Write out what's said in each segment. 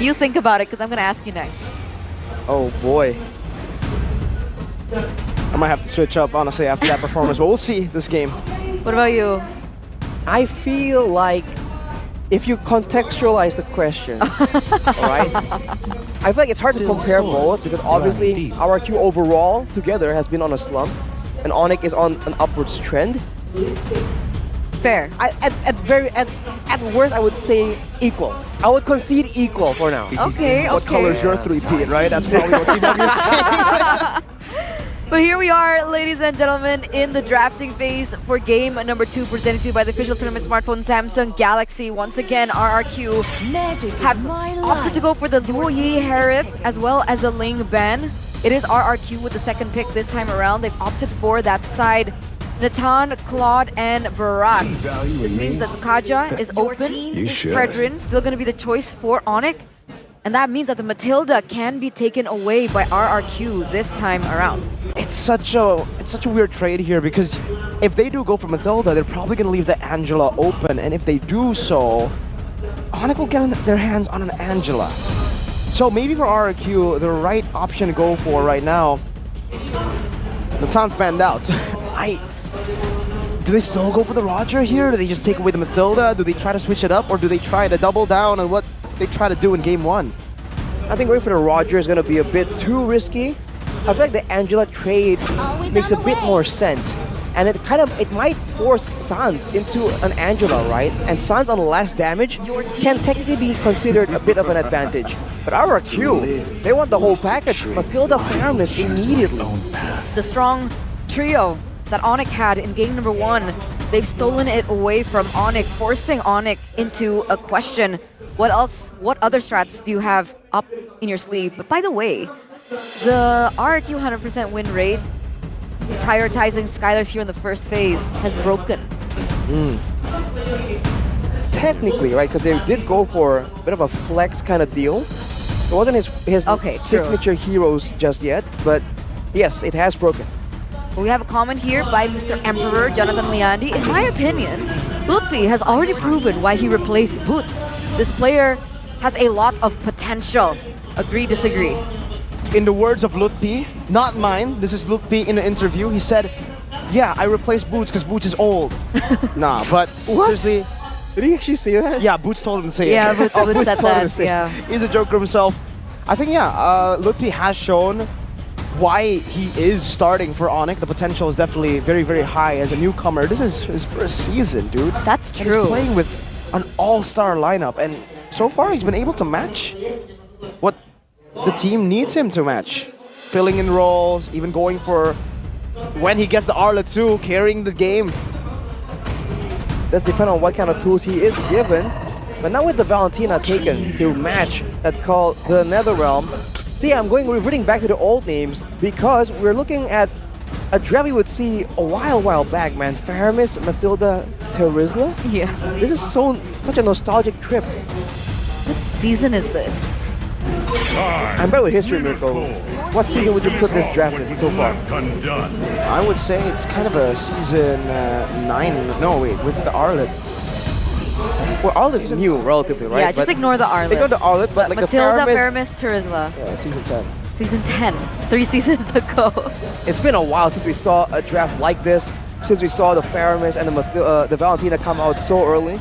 You think about it, because I'm going to ask you next. Oh boy. I might have to switch up, honestly, after that performance, but we'll see this game. What about you? I feel like if you contextualize the question, alright? I feel like it's hard to compare both because obviously RRQ overall together has been on a slump and Onic is on an upwards trend. Fair. At worst, I would say equal. I would concede equal for now. Okay, What color is your 3P, right? That's probably what CW is saying. But here we are, ladies and gentlemen, in the drafting phase for game number 2, presented to you by the official tournament smartphone Samsung Galaxy. Once again, RRQ have opted to go for the Luo Yi Harith as well as the Ling Ben. It is RRQ with the second pick this time around. They've opted for that side Natan, Claude, and Barat. This means that Zukaja is open. Fredrin still going to be the choice for Onic. And that means that the Matilda can be taken away by RRQ this time around. It's such a weird trade here because if they do go for Matilda, they're probably going to leave the Angela open. And if they do so, Onic will get their hands on an Angela. So maybe for RRQ, the right option to go for right now, Natan's banned out. Do they still go for the Roger here? Do they just take away the Matilda? Do they try to switch it up? Or do they try to double down on what they try to do in game 1? I think going for the Roger is going to be a bit too risky. I feel like the Angela trade makes a bit more sense. And it might force Sans into an Angela, right? And Sans on less damage can technically be considered a bit of an advantage. But RRQ, they want the whole package. Matilda Paramus immediately. The strong trio that Onic had in game number 1, they've stolen it away from Onic, forcing Onic into a question. What else, what other strats do you have up in your sleeve? But by the way, the RRQ 100% win rate, prioritizing Skylers here in the first phase, has broken. Technically, right, because they did go for a bit of a flex kind of deal. It wasn't his signature heroes just yet, but yes, it has broken. We have a comment here by Mr. Emperor Jonathan Liandi. In my opinion, Lutfi has already proven why he replaced Boots. This player has a lot of potential. Agree, disagree? In the words of Lutfi, not mine, this is Lutfi in an interview, he said, yeah, I replaced Boots because Boots is old. Nah, but seriously, Did he actually say that? yeah, Boots told him to say Yeah, it. Boots Boots said told him to that. say it. Yeah. He's a joker himself. I think, yeah, Lutfi has shown why he is starting for Onic. The potential is definitely very, very high as a newcomer. This is his first season, dude. That's And true. he's playing with an all-star lineup, and so far he's been able to match what the team needs him to match. Filling in roles, even going for, when he gets the Arla too, carrying the game. Does depend on what kind of tools he is given. But now with the Valentina taken to match that called the Netherrealm, see, I'm reverting back to the old names because we're looking at a draft we would see a while back, man. Faramis, Matilda, Terizla. Yeah. This is such a nostalgic trip. What season is this? I'm bad with history, Mirko. What season would you put this draft in so far? I would say it's kind of a season 9. No, wait, with the Arlet. Well, all this new, relatively, right? Yeah, just ignore the Arlet. Ignore the Arlet, but like Matilda, the Faramis, Terizla. Yeah, season 10. Season 10, 3 seasons ago. It's been a while since we saw a draft like this, since we saw the Faramis and the Valentina come out so early.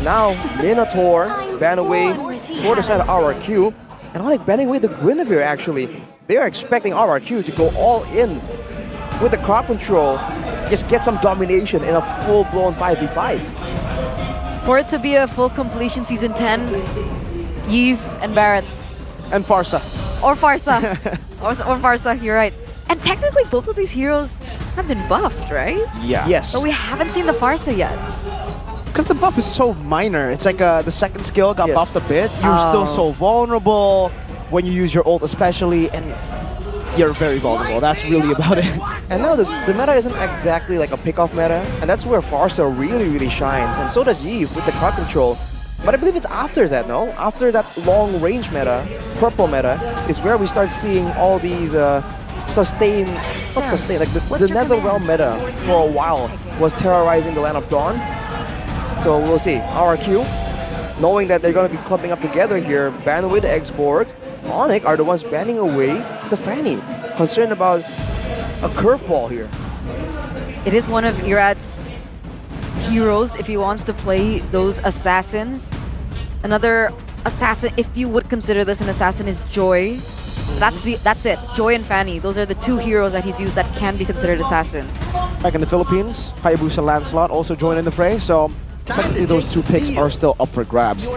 Now, Minotaur ban away for the side of RRQ, and Onic banning away the Guinevere, actually. They are expecting RRQ to go all in with the crowd control, to just get some domination in a full-blown 5v5. For it to be a full completion season 10, Yves and Barrett. And Farsa. Or Farsa. or Farsa, you're right. And technically both of these heroes have been buffed, right? Yeah. Yes. But we haven't seen the Farsa yet. Because the buff is so minor. It's like the second skill got Yes. buffed a bit. You're still so vulnerable when you use your ult especially, and you're very vulnerable. That's really about it. And now the meta isn't exactly like a pickoff meta, and that's where Farsa really shines, and so does Yves with the crowd control. But I believe it's after that, no? After that long range meta, purple meta, is where we start seeing all these sustain, not sustain, like the Netherrealm meta for a while was terrorizing the Land of Dawn. So we'll see. RRQ knowing that they're going to be clumping up together here, ban away the X-Borg. Onic are the ones banning away the Fanny, concerned about a curveball here. It is one of Irad's heroes if he wants to play those assassins. Another assassin, if you would consider this an assassin, is Joy. That's it. Joy and Fanny. Those are the two heroes that he's used that can be considered assassins. Back in the Philippines, Hayabusa Lancelot also joined in the fray, so technically those two picks are still up for grabs.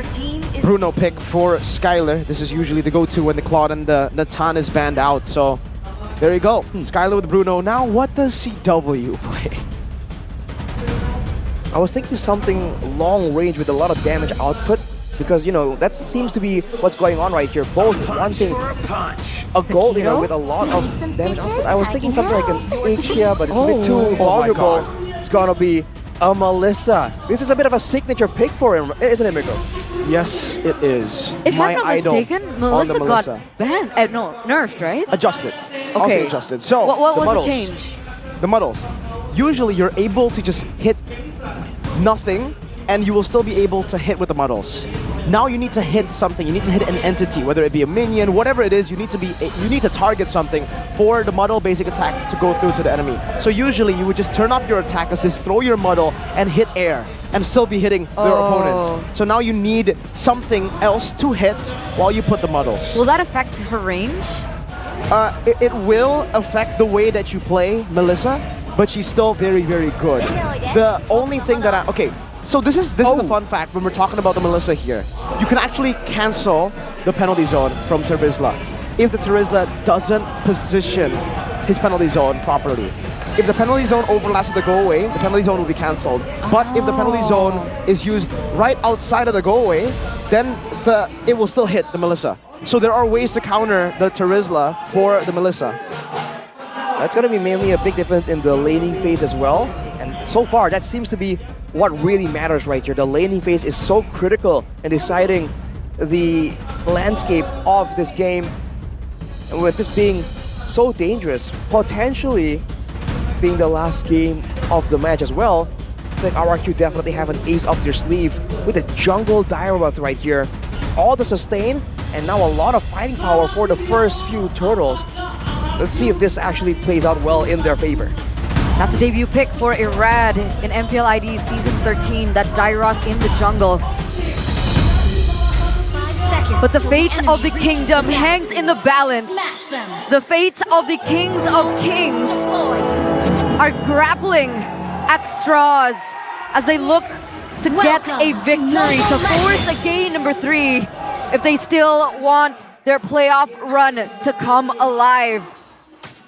Bruno pick for Skylar. This is usually the go-to when the Claude and the Natan is banned out, so there you go. Skylar with Bruno. Now, what does CW play? I was thinking something long range with a lot of damage output because, you know, that seems to be what's going on right here. Both wanting a gold leader with a lot of damage output. I was thinking something like an Asia, but it's a bit too vulnerable. It's gonna be a Melissa. This is a bit of a signature pick for him, isn't it, Miko? Yes, it is. If My I'm not idol mistaken, on the Melissa got banned. No, nerfed, right? Adjusted. Also Okay. adjusted. So, What was muddles. the change? the muddles. Usually you're able to just hit nothing and you will still be able to hit with the muddles. Now you need to hit something. You need to hit an entity, whether it be a minion, whatever it is. You need to target something for the muddle basic attack to go through to the enemy. So usually you would just turn off your attack assist, throw your muddle, and hit air, and still be hitting their opponents. So now you need something else to hit while you put the muddles. Will that affect her range? It will affect the way that you play Melissa, but she's still very, very good. The only thing that so this is the fun fact when we're talking about the Melissa here. You can actually cancel the penalty zone from Terizla if the Terizla doesn't position his penalty zone properly. If the penalty zone overlaps the go away, the penalty zone will be cancelled. But if the penalty zone is used right outside of the go away, then it will still hit the Melissa. So there are ways to counter the Terizla for the Melissa. That's going to be mainly a big difference in the laning phase as well. And so far, that seems to be what really matters right here. The laning phase is so critical in deciding the landscape of this game. And with this being so dangerous, potentially being the last game of the match as well, I think RRQ definitely have an ace up their sleeve with the jungle Direbath right here. All the sustain, and now a lot of fighting power for the first few turtles. Let's see if this actually plays out well in their favor. That's a debut pick for Irad in MPL ID Season 13, that Diroth in the jungle. But the fate of the kingdom hangs in the balance. The fate of the kings of kings are grappling at straws as they look to get a victory, to force a game number 3 if they still want their playoff run to come alive.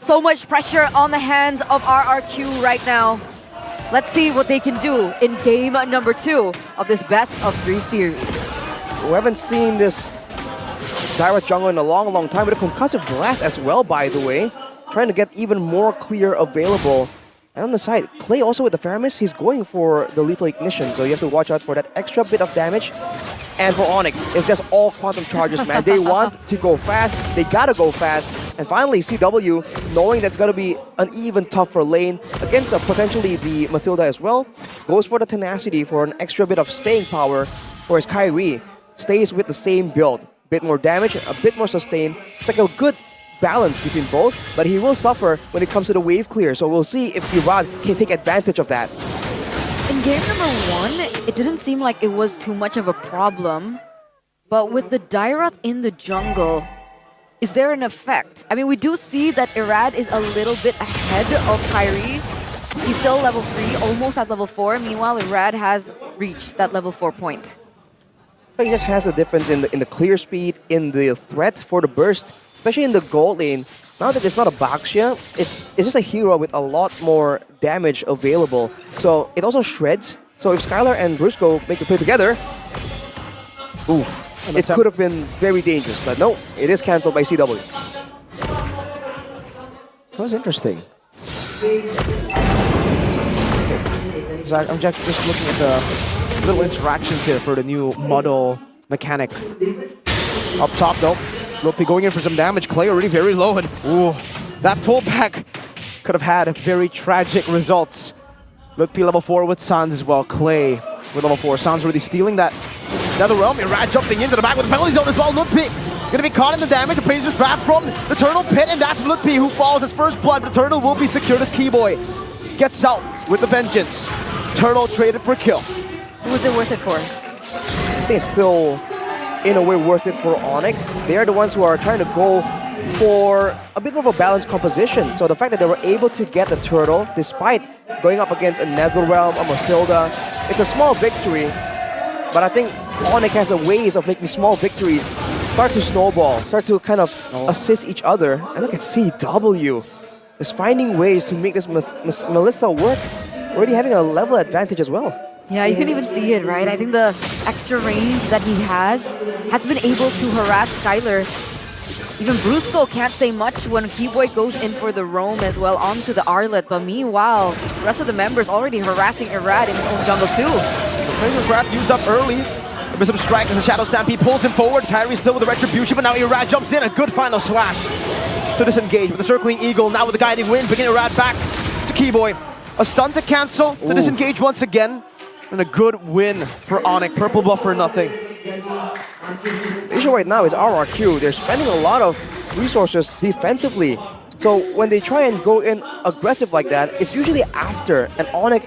So much pressure on the hands of RRQ right now. Let's see what they can do in game number 2 of this best of 3 series. We haven't seen this Direct jungle in a long time with a concussive blast as well, by the way. Trying to get even more clear available. And on the side, Clay also with the Faramis, he's going for the lethal ignition, so you have to watch out for that extra bit of damage. And for Onic, it's just all quantum charges, man. They want to go fast, they gotta go fast. And finally, CW, knowing that's gonna be an even tougher lane against potentially the Mathilda as well, goes for the tenacity for an extra bit of staying power, whereas Kyrie stays with the same build. Bit more damage, a bit more sustain. It's like a good balance between both, but he will suffer when it comes to the wave clear. So we'll see if Irad can take advantage of that. In game number 1, it didn't seem like it was too much of a problem. But with the Diroth in the jungle, is there an effect? I mean, we do see that Irad is a little bit ahead of Kyrie. He's still level 3, almost at level 4. Meanwhile, Irad has reached that level 4 point. But he just has a difference in the clear speed, in the threat for the burst, especially in the gold lane. Now that it's not a Baxia, it's just a hero with a lot more damage available. So it also shreds. So if Skylar and Brusco make the play together, oof, it could have been very dangerous. But no, it is cancelled by CW. That was interesting. So I'm just looking at the little interactions here for the new model mechanic. Up top though, Lopi going in for some damage. Clay already very low, and ooh, that pullback could have had very tragic results. Lopi level 4 with Sans as well. Clay with level 4. Sans already stealing that Netherrealm, Irad jumping into the back with the penalty zone as well. Lutpi gonna be caught in the damage. Appraiser's back from the Turtle Pit, and that's Lutpi who falls as first blood, but the Turtle will be secured as Keyboy gets out with the vengeance. Turtle traded for kill. Who was it worth it for? I think it's still, in a way, worth it for Onic. They're the ones who are trying to go for a bit of a balanced composition. So the fact that they were able to get the Turtle, despite going up against a Netherrealm, a Mathilda, it's a small victory. But I think Onic has a ways of making small victories start to snowball, start to kind of assist each other. And look at CW. Is finding ways to make this Melissa work, already having a level advantage as well. Yeah, you can even see it, right? I think the extra range that he has been able to harass Skylar. Even Brusco can't say much when Keyboy goes in for the roam as well onto the Arlet. But meanwhile, the rest of the members already harassing Irad in his own jungle too. The Fraser's Wrath used up early. Some strike as the Shadow Stampede pulls him forward. Kyrie still with the Retribution, but now Irad jumps in. A good final slash to disengage with the Circling Eagle. Now with the Guiding Wind, bringing Irad back to Keyboy. A stun to cancel, to disengage once again. And a good win for Onic. Purple buff for nothing. The issue right now is RRQ. They're spending a lot of resources defensively. So when they try and go in aggressive like that, it's usually after. And Onic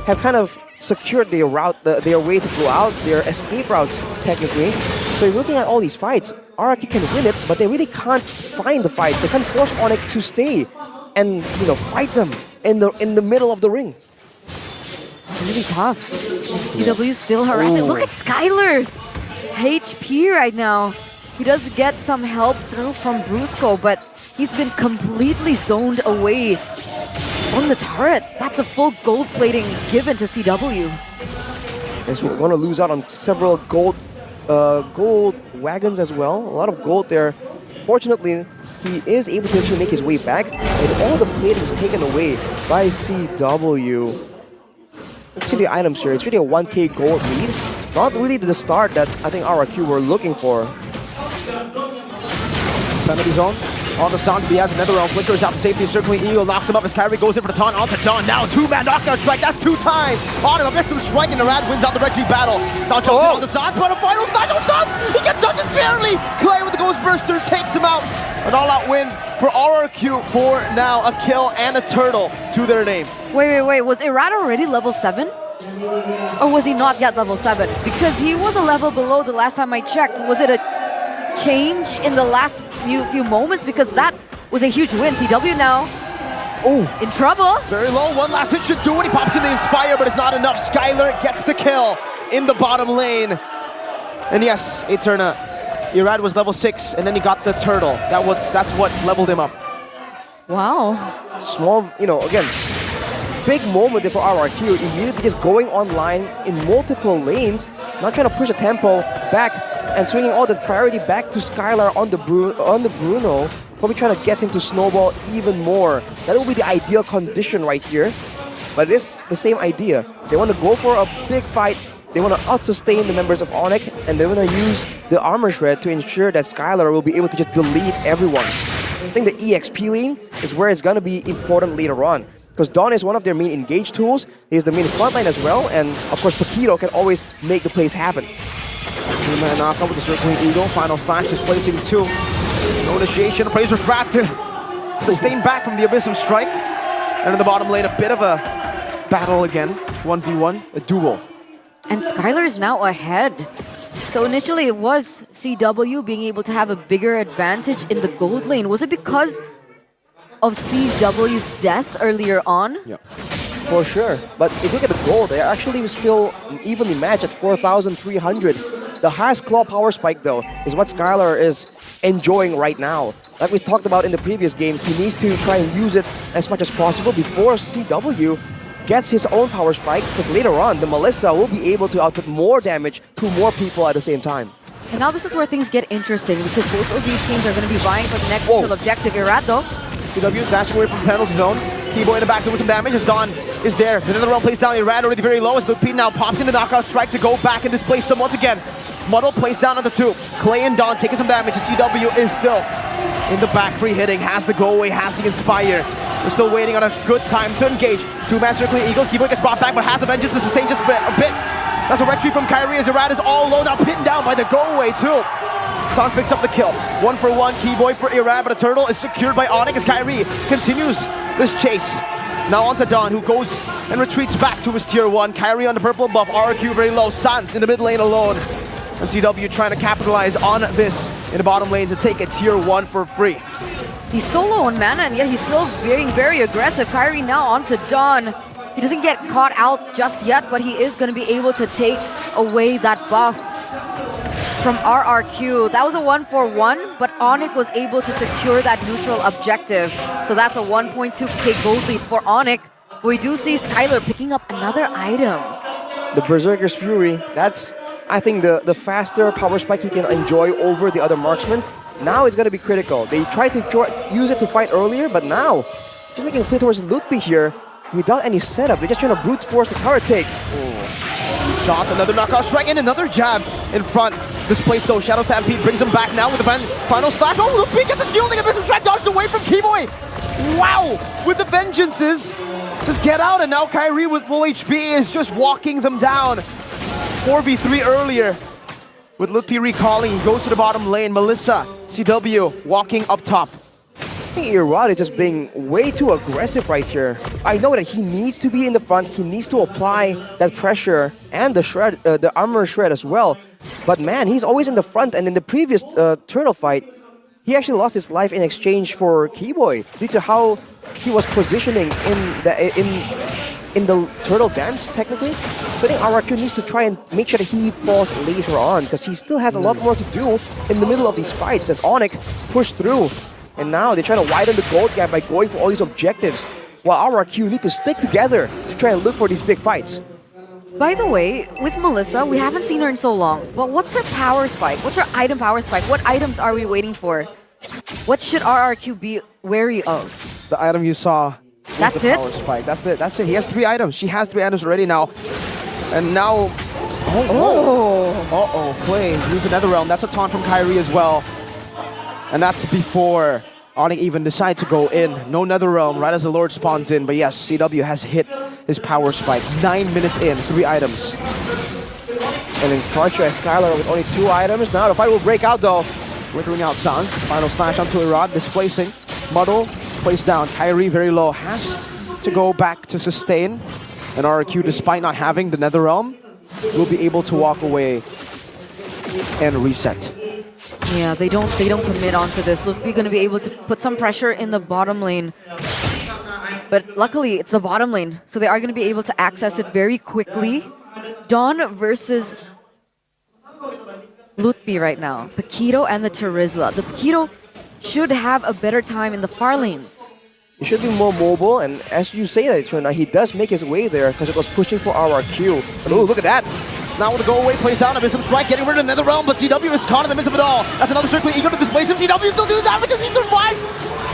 have kind of secured their route, their way to go out, their escape routes technically. So you're looking at all these fights. RRQ can win it, but they really can't find the fight. They can't force Onic to stay and fight them in the middle of the ring. It's really tough. CW still harassing. Look at Skylar's HP right now. He does get some help through from Brusco, but he's been completely zoned away from the turret. That's a full gold plating given to CW. And so we're going to lose out on several gold wagons as well. A lot of gold there. Fortunately, he is able to actually make his way back, and all the plating is taken away by CW. Let's see the items here. It's really a 1k gold lead. Not really the start that I think RRQ were looking for. Penalty zone on the Sans, he has another round. Flickers out to safety, Circling Eagle knocks him up as Kyrie goes in for the taunt onto Dawn. Now two-man knockout strike, that's 2 times. On him, missed some strike, and Irad wins out the Reggie battle. Now jumps in on the Sans, but a final snag on Sans! He gets done just barely! Clay with the Ghost Burster takes him out. An all-out win for RRQ for now. A kill and a turtle to their name. Wait. Was Irad already level 7? Or was he not yet level 7? Because he was a level below the last time I checked. Was it a change in the last few moments? Because that was a huge win. CW now in trouble. Very low, one last hit should do it. He pops into Inspire, but it's not enough. Skylar gets the kill in the bottom lane. And yes, Eterna, Irad was level 6, and then he got the turtle. That's what leveled him up. Wow. Small, again, big moment there for RRQ. Immediately just going online in multiple lanes, not trying to push the tempo back and swinging all the priority back to Skylar on the Bruno. Probably trying to get him to snowball even more. That will be the ideal condition right here. But it's the same idea. They want to go for a big fight. They want to out-sustain the members of Onic, and they want to use the Armor Shred to ensure that Skylar will be able to just delete everyone. I think the EXP lane is where it's going to be important later on, because Dawn is one of their main engage tools. He is the main frontline as well, and of course Paquito can always make the plays happen. Two-man knockout with the Circling Eagle. Final slash displacing 2. No initiation. Appraiser's Wrath to sustain back from the Abyssum Strike. And in the bottom lane, a bit of a battle again. 1v1, a duel. And Skylar is now ahead. So initially it was CW being able to have a bigger advantage in the gold lane. Was it because of CW's death earlier on? Yeah. For sure. But if you look at the gold, they're actually still evenly matched at 4,300. The highest claw power spike, though, is what Skylar is enjoying right now. Like we talked about in the previous game, he needs to try and use it as much as possible before CW gets his own power spikes, because later on, the Melissa will be able to output more damage to more people at the same time. And now this is where things get interesting, because both of these teams are going to be vying for the next official objective. Irad, though. CW dashing away from the penalty zone. Keyboy in the back doing some damage as Dawn is there. Another round plays down. Irad already very low as Luke Pete now pops into knockout strike to go back and displace them once again. Muddle plays down on the 2. Clay and Dawn taking some damage. CW is still in the back, free hitting, has the go away, has the Inspire. We're still waiting on a good time to engage. Two-man Circling Eagles. Keyboy gets brought back, but has the vengeance to sustain just a bit. That's a retreat from Kyrie as Irad is all alone, now pinned down by the go-away too. Sans picks up the kill. 1-for-1 Keyboy for Irad, but a turtle is secured by Onic as Kyrie continues this chase. Now onto Don, who goes and retreats back to his tier 1. Kyrie on the purple buff, RRQ very low. Sans in the mid lane alone. And CW trying to capitalize on this in the bottom lane to take a tier 1 for free. He's so low on mana, and yet he's still being very aggressive. Kyrie now onto Dawn. He doesn't get caught out just yet, but he is going to be able to take away that buff from RRQ. That was a 1-for-1, but Onic was able to secure that neutral objective. So that's a 1.2k gold lead for Onic. We do see Skylar picking up another item. The Berserker's Fury, that's, I think, the faster power spike he can enjoy over the other marksman. Now it's going to be critical. They tried to use it to fight earlier, but now, just making a play towards Lutpi here, without any setup. They're just trying to brute force the counter take. Shots, another knockout strike, and another jab in front. Displaced though, Shadow Stampede brings him back now with the final slash. Oh, Lutpi gets a shielding, and Missile Strike dodged away from Keyboy. Wow, with the vengeances. Just get out, and now Kyrie with full HP is just walking them down. 4v3 earlier. With Lutpi recalling, he goes to the bottom lane. Melissa, CW, walking up top. I think Irad is just being way too aggressive right here. I know that he needs to be in the front, he needs to apply that pressure and the shred, the armor shred as well. But man, he's always in the front, and in the previous turtle fight, he actually lost his life in exchange for Keyboy due to how he was positioning in the turtle dance, technically. So I think RRQ needs to try and make sure that he falls later on, because he still has a lot more to do in the middle of these fights as Onic pushed through. And now they're trying to widen the gold gap by going for all these objectives, while RRQ need to stick together to try and look for these big fights. By the way, with Melissa, we haven't seen her in so long, but what's her power spike? What's her item power spike? What items are we waiting for? What should RRQ be wary of? The item you saw. That's the it? Power spike. That's it. He has 3 items. She has 3 items already now. And now... Uh-oh. Play. Use another realm. That's a taunt from Kyrie as well. And that's before Onic even decides to go in. No Netherrealm right as the Lord spawns in. But yes, CW has hit his power spike. 9 minutes in, 3 items. And then Karcher as Skylar with only 2 items. Now the fight will break out though. Withering out Sans. Final slash onto Irad, displacing. Muddle, placed down. Kyrie very low. Has to go back to sustain. And RRQ, despite not having the Netherrealm, will be able to walk away and reset. Yeah, they don't commit onto this. Lutpi gonna be able to put some pressure in the bottom lane. But luckily, it's the bottom lane, so they are gonna be able to access it very quickly. Dawn versus Lutpi right now. Paquito and the Terizla. The Paquito should have a better time in the far lanes. He should be more mobile, and as you say that, Chuna, he does make his way there because it was pushing for RRQ. But oh, look at that! Now with the go-away plays down, a Missile Strike getting rid of the Netherrealm, but CW is caught in the midst of it all. That's another Strictly Ego to displace him. CW still doing damage as he survives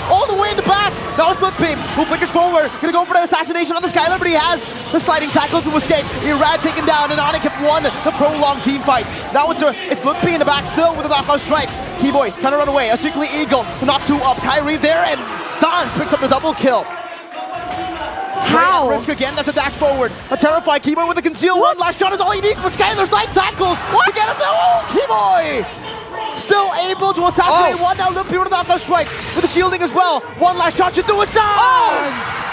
all the way in the back. Now it's Lutpi, who flickers forward, gonna go for the assassination on the Skylar, but he has the sliding tackle to escape. Irad taken down, and Onic have won the prolonged team fight. Now it's Lutpi in the back still with a knockout strike. Keyboy trying to run away, a Strictly Eagle to knock 2 up. Kyrie there, and Sans picks up the double kill. How? Risk again, that's a dash forward. A terrified Keyboy with a conceal. One last shot is all he needs, but Skylar's 9 tackles to get him there. Oh, Keyboy! Still able to assassinate one. Now Lutpi with a knockout strike with the shielding as well. One last shot should do it. Sans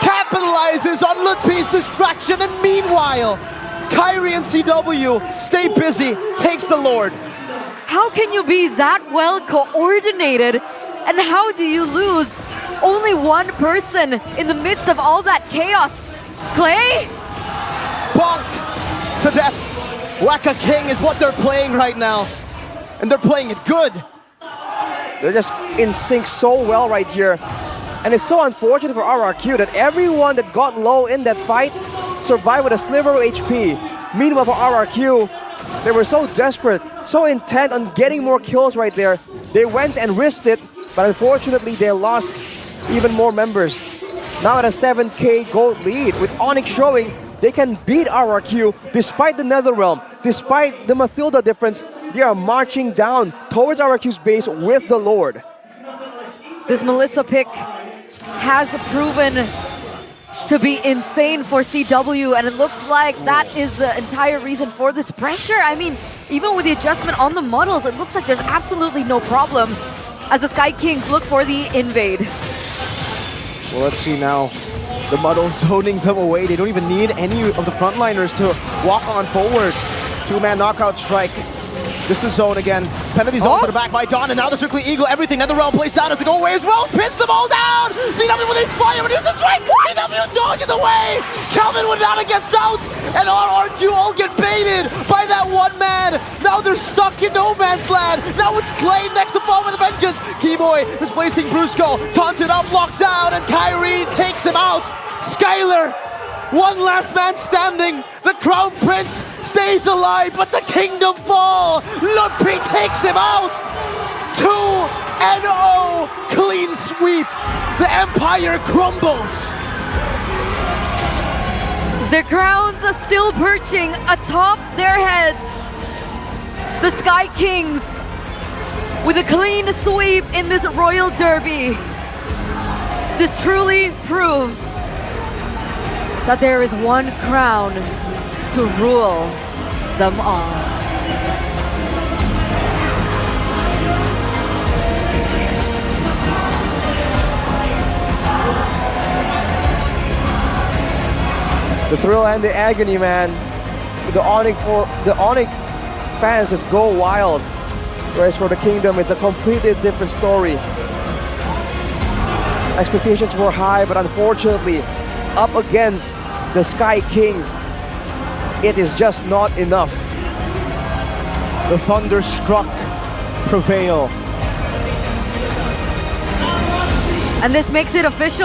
capitalizes on Lutpi's distraction, and meanwhile, Kyrie and CW stay busy, takes the Lord. How can you be that well coordinated, and how do you lose only one person in the midst of all that chaos? Clay? Bonked to death. Waka King is what they're playing right now, and they're playing it good. They're just in sync so well right here. And it's so unfortunate for RRQ that everyone that got low in that fight survived with a sliver of HP. Meanwhile for RRQ, they were so desperate, so intent on getting more kills right there. They went and risked it, but unfortunately they lost even more members. Now at a 7k gold lead, with Onic showing they can beat RRQ despite the Netherrealm, despite the Mathilda difference. They are marching down towards RRQ's base with the Lord. This Melissa pick has proven to be insane for CW, and it looks like that is the entire reason for this pressure. I mean, even with the adjustment on the models, it looks like there's absolutely no problem as the Sky Kings look for the invade. Well, let's see now. The muddle zoning them away. They don't even need any of the frontliners to walk on forward. Two-man knockout strike. This is zone again. Penalty zone for the back by Dawn, and now the Strictly Eagle. Everything Netherrealm plays down as they go away as well. Pins them all down. CW with Inspire, reduce the strike. CW dodges away. Calvin with Nana gets out, and RRQ all get baited by that one man. Now they're stuck in no man's land. Now it's Clay next to fall with a vengeance. Keyboy displacing Brusco, taunted up, locked down, and Kyrie takes him out. Skylar, one last man standing. The Crown Prince stays alive, but the Kingdom fall. Ludpi takes him out. 2-0, clean sweep. The Empire crumbles. Their crowns are still perching atop their heads. The Sky Kings with a clean sweep in this Royal Derby. This truly proves that there is one crown to rule them all. The thrill and the agony, man. The Onic fans just go wild. Whereas for the Kingdom, it's a completely different story. Expectations were high, but unfortunately, up against the Sky Kings, it is just not enough. The Thunderstruck prevail. And this makes it official.